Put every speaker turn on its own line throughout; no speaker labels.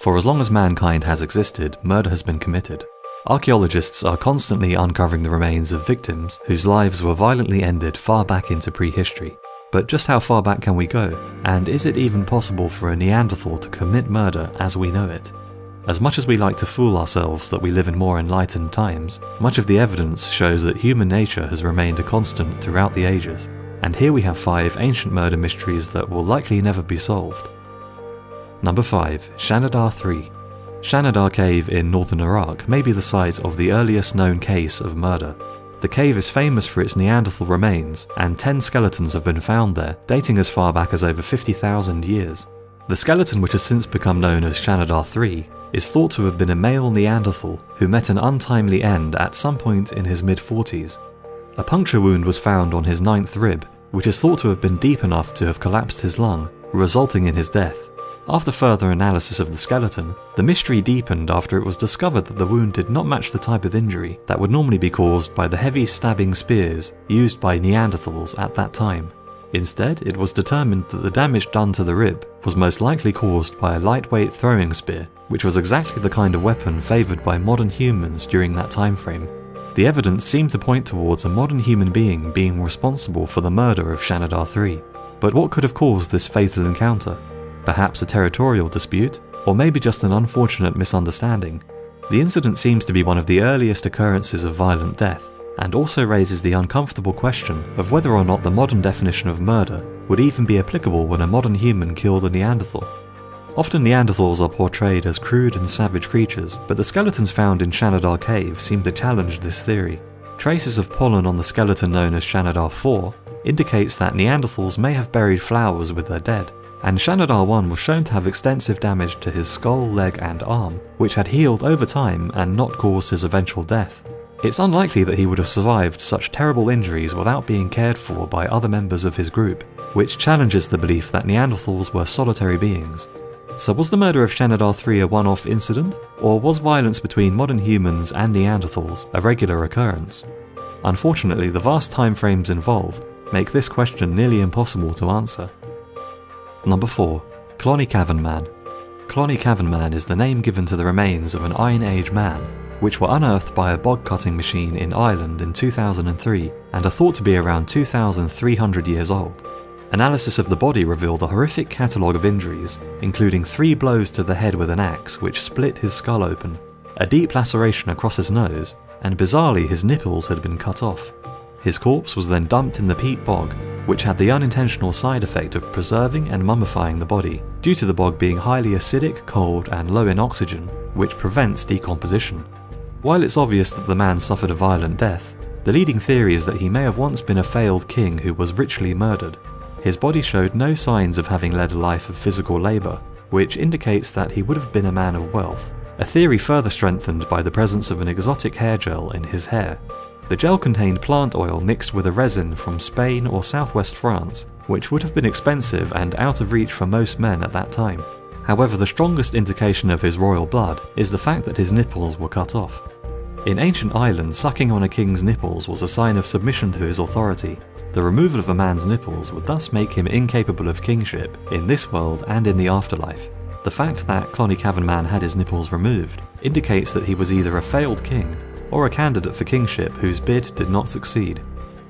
For as long as mankind has existed, murder has been committed. Archaeologists are constantly uncovering the remains of victims whose lives were violently ended far back into prehistory. But just how far back can we go? And is it even possible for a Neanderthal to commit murder as we know it? As much as we like to fool ourselves that we live in more enlightened times, much of the evidence shows that human nature has remained a constant throughout the ages. And here we have 5 ancient murder mysteries that will likely never be solved. Number 5. Shanidar 3. Shanidar Cave in northern Iraq may be the site of the earliest known case of murder. The cave is famous for its Neanderthal remains, and 10 skeletons have been found there, dating as far back as over 50,000 years. The skeleton, which has since become known as Shanidar 3, is thought to have been a male Neanderthal who met an untimely end at some point in his mid-40s. A puncture wound was found on his 9th rib, which is thought to have been deep enough to have collapsed his lung, resulting in his death. After further analysis of the skeleton, the mystery deepened after it was discovered that the wound did not match the type of injury that would normally be caused by the heavy stabbing spears used by Neanderthals at that time. Instead, it was determined that the damage done to the rib was most likely caused by a lightweight throwing spear, which was exactly the kind of weapon favoured by modern humans during that time frame. The evidence seemed to point towards a modern human being being responsible for the murder of Shanidar 3. But what could have caused this fatal encounter? Perhaps a territorial dispute, or maybe just an unfortunate misunderstanding. The incident seems to be one of the earliest occurrences of violent death, and also raises the uncomfortable question of whether or not the modern definition of murder would even be applicable when a modern human killed a Neanderthal. Often Neanderthals are portrayed as crude and savage creatures, but the skeletons found in Shanidar Cave seem to challenge this theory. Traces of pollen on the skeleton known as Shanidar 4 indicates that Neanderthals may have buried flowers with their dead, and Shanidar 1 was shown to have extensive damage to his skull, leg and arm, which had healed over time and not caused his eventual death. It's unlikely that he would have survived such terrible injuries without being cared for by other members of his group, which challenges the belief that Neanderthals were solitary beings. So was the murder of Shanidar 3 a one-off incident, or was violence between modern humans and Neanderthals a regular occurrence? Unfortunately, the vast time frames involved make this question nearly impossible to answer. Number 4. Cloney Cavern Man. Cloney Cavern Man is the name given to the remains of an Iron Age man, which were unearthed by a bog cutting machine in Ireland in 2003 and are thought to be around 2,300 years old. Analysis of the body revealed a horrific catalogue of injuries, including 3 blows to the head with an axe which split his skull open, a deep laceration across his nose, and bizarrely his nipples had been cut off. His corpse was then dumped in the peat bog, which had the unintentional side effect of preserving and mummifying the body, due to the bog being highly acidic, cold and low in oxygen, which prevents decomposition. While it's obvious that the man suffered a violent death, the leading theory is that he may have once been a failed king who was ritually murdered. His body showed no signs of having led a life of physical labour, which indicates that he would have been a man of wealth, a theory further strengthened by the presence of an exotic hair gel in his hair. The gel contained plant oil mixed with a resin from Spain or southwest France, which would have been expensive and out of reach for most men at that time. However, the strongest indication of his royal blood is the fact that his nipples were cut off. In ancient Ireland, sucking on a king's nipples was a sign of submission to his authority. The removal of a man's nipples would thus make him incapable of kingship in this world and in the afterlife. The fact that Cloney Cavern Man had his nipples removed indicates that he was either a failed king or a candidate for kingship whose bid did not succeed.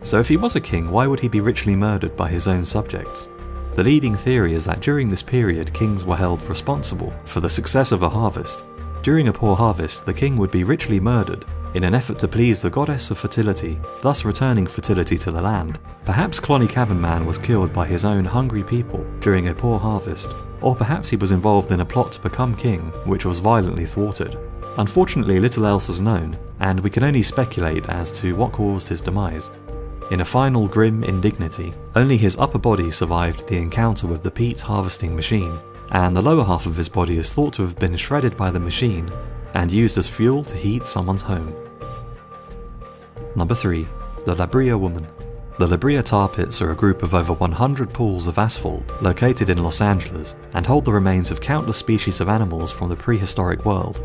So if he was a king, why would he be ritually murdered by his own subjects? The leading theory is that during this period kings were held responsible for the success of a harvest. During a poor harvest, the king would be ritually murdered in an effort to please the goddess of fertility, thus returning fertility to the land. Perhaps Cloney Cavern Man was killed by his own hungry people during a poor harvest, or perhaps he was involved in a plot to become king, which was violently thwarted. Unfortunately, little else is known, and we can only speculate as to what caused his demise. In a final grim indignity, only his upper body survived the encounter with the peat harvesting machine, and the lower half of his body is thought to have been shredded by the machine and used as fuel to heat someone's home. Number 3. The La Brea Woman. The La Brea tar pits are a group of over 100 pools of asphalt located in Los Angeles and hold the remains of countless species of animals from the prehistoric world.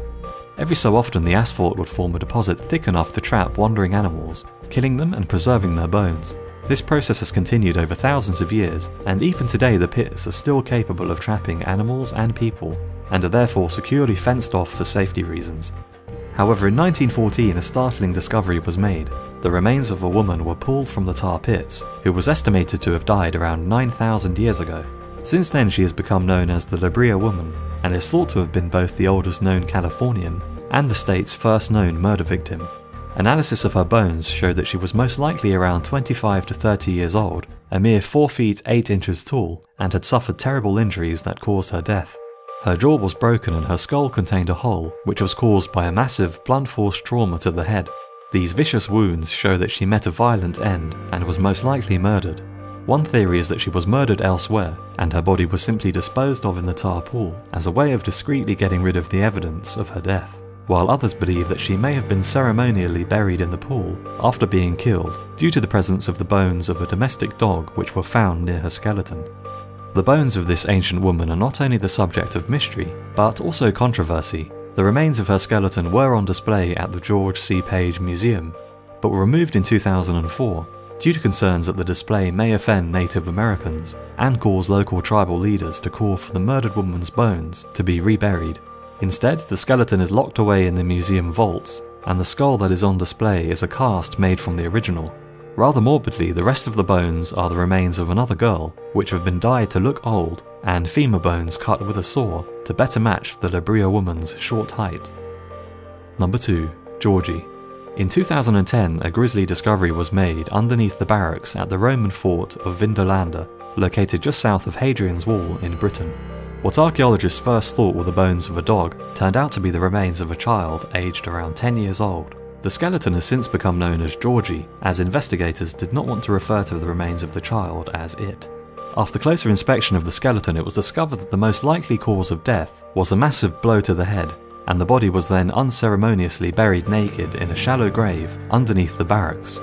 Every so often the asphalt would form a deposit thick enough to trap wandering animals, killing them and preserving their bones. This process has continued over thousands of years, and even today the pits are still capable of trapping animals and people, and are therefore securely fenced off for safety reasons. However, in 1914 a startling discovery was made. The remains of a woman were pulled from the tar pits, who was estimated to have died around 9,000 years ago. Since then she has become known as the La Brea woman, and is thought to have been both the oldest known Californian and the state's first known murder victim. Analysis of her bones showed that she was most likely around 25 to 30 years old, a mere 4 feet 8 inches tall, and had suffered terrible injuries that caused her death. Her jaw was broken and her skull contained a hole, which was caused by a massive blunt force trauma to the head. These vicious wounds show that she met a violent end and was most likely murdered. One theory is that she was murdered elsewhere, and her body was simply disposed of in the tar pool as a way of discreetly getting rid of the evidence of her death, while others believe that she may have been ceremonially buried in the pool after being killed due to the presence of the bones of a domestic dog which were found near her skeleton. The bones of this ancient woman are not only the subject of mystery, but also controversy. The remains of her skeleton were on display at the George C. Page Museum, but were removed in 2004 due to concerns that the display may offend Native Americans and cause local tribal leaders to call for the murdered woman's bones to be reburied. Instead, the skeleton is locked away in the museum vaults, and the skull that is on display is a cast made from the original. Rather morbidly, the rest of the bones are the remains of another girl, which have been dyed to look old, and femur bones cut with a saw to better match the La Brea woman's short height. Number 2. Georgie. In 2010, a grisly discovery was made underneath the barracks at the Roman fort of Vindolanda, located just south of Hadrian's Wall in Britain. What archaeologists first thought were the bones of a dog turned out to be the remains of a child aged around 10 years old. The skeleton has since become known as Georgie, as investigators did not want to refer to the remains of the child as it. After closer inspection of the skeleton, it was discovered that the most likely cause of death was a massive blow to the head, and the body was then unceremoniously buried naked in a shallow grave underneath the barracks.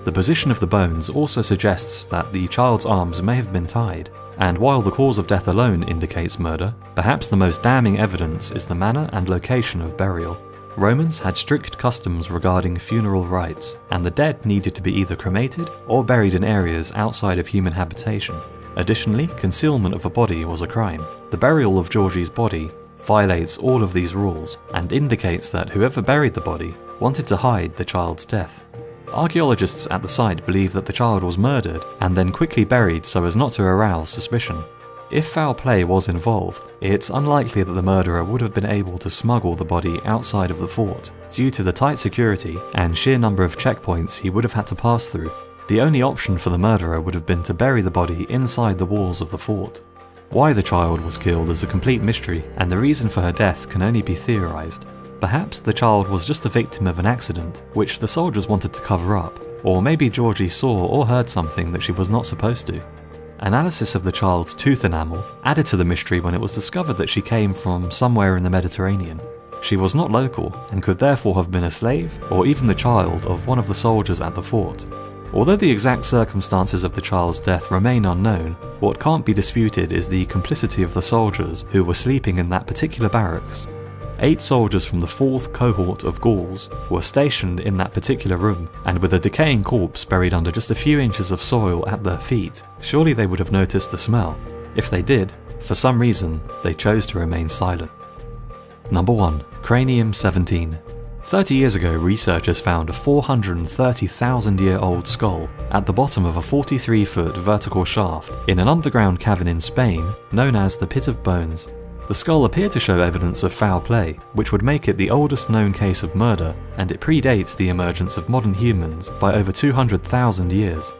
The position of the bones also suggests that the child's arms may have been tied, and while the cause of death alone indicates murder, perhaps the most damning evidence is the manner and location of burial. Romans had strict customs regarding funeral rites, and the dead needed to be either cremated or buried in areas outside of human habitation. Additionally, concealment of a body was a crime. The burial of Georgie's body violates all of these rules, and indicates that whoever buried the body wanted to hide the child's death. Archaeologists at the site believe that the child was murdered and then quickly buried so as not to arouse suspicion. If foul play was involved, it's unlikely that the murderer would have been able to smuggle the body outside of the fort, due to the tight security and sheer number of checkpoints he would have had to pass through. The only option for the murderer would have been to bury the body inside the walls of the fort. Why the child was killed is a complete mystery, and the reason for her death can only be theorized. Perhaps the child was just the victim of an accident, which the soldiers wanted to cover up, or maybe Georgie saw or heard something that she was not supposed to. Analysis of the child's tooth enamel added to the mystery when it was discovered that she came from somewhere in the Mediterranean. She was not local, and could therefore have been a slave, or even the child of one of the soldiers at the fort. Although the exact circumstances of the child's death remain unknown, what can't be disputed is the complicity of the soldiers who were sleeping in that particular barracks. 8 soldiers from the 4th cohort of Gauls were stationed in that particular room, and with a decaying corpse buried under just a few inches of soil at their feet, surely they would have noticed the smell. If they did, for some reason, they chose to remain silent. Number 1. Cranium 17. 30 years ago, researchers found a 430,000-year-old skull at the bottom of a 43-foot vertical shaft in an underground cavern in Spain known as the Pit of Bones. The skull appeared to show evidence of foul play, which would make it the oldest known case of murder, and it predates the emergence of modern humans by over 200,000 years.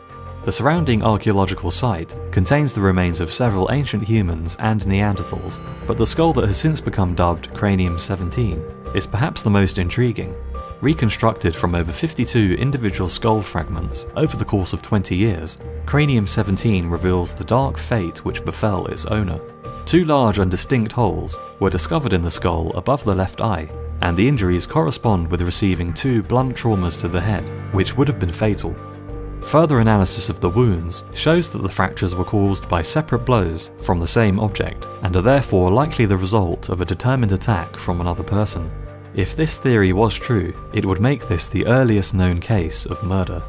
The surrounding archaeological site contains the remains of several ancient humans and Neanderthals, but the skull that has since become dubbed Cranium 17 is perhaps the most intriguing. Reconstructed from over 52 individual skull fragments over the course of 20 years, Cranium 17 reveals the dark fate which befell its owner. 2 large and distinct holes were discovered in the skull above the left eye, and the injuries correspond with receiving 2 blunt traumas to the head, which would have been fatal. Further analysis of the wounds shows that the fractures were caused by separate blows from the same object, and are therefore likely the result of a determined attack from another person. If this theory was true, it would make this the earliest known case of murder.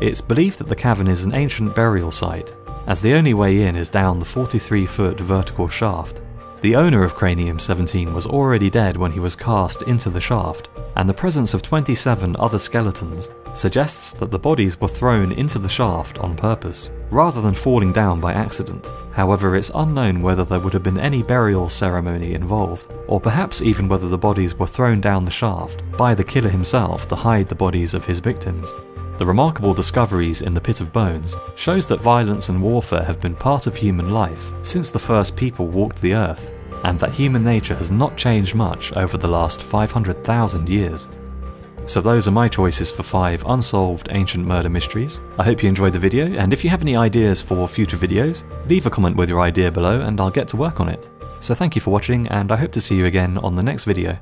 It's believed that the cavern is an ancient burial site, as the only way in is down the 43-foot vertical shaft. The owner of Cranium-17 was already dead when he was cast into the shaft, and the presence of 27 other skeletons suggests that the bodies were thrown into the shaft on purpose, rather than falling down by accident. However, it's unknown whether there would have been any burial ceremony involved, or perhaps even whether the bodies were thrown down the shaft by the killer himself to hide the bodies of his victims. The remarkable discoveries in the Pit of Bones shows that violence and warfare have been part of human life since the first people walked the earth, and that human nature has not changed much over the last 500,000 years. So those are my choices for 5 unsolved ancient murder mysteries. I hope you enjoyed the video, and if you have any ideas for future videos, leave a comment with your idea below and I'll get to work on it. So thank you for watching, and I hope to see you again on the next video.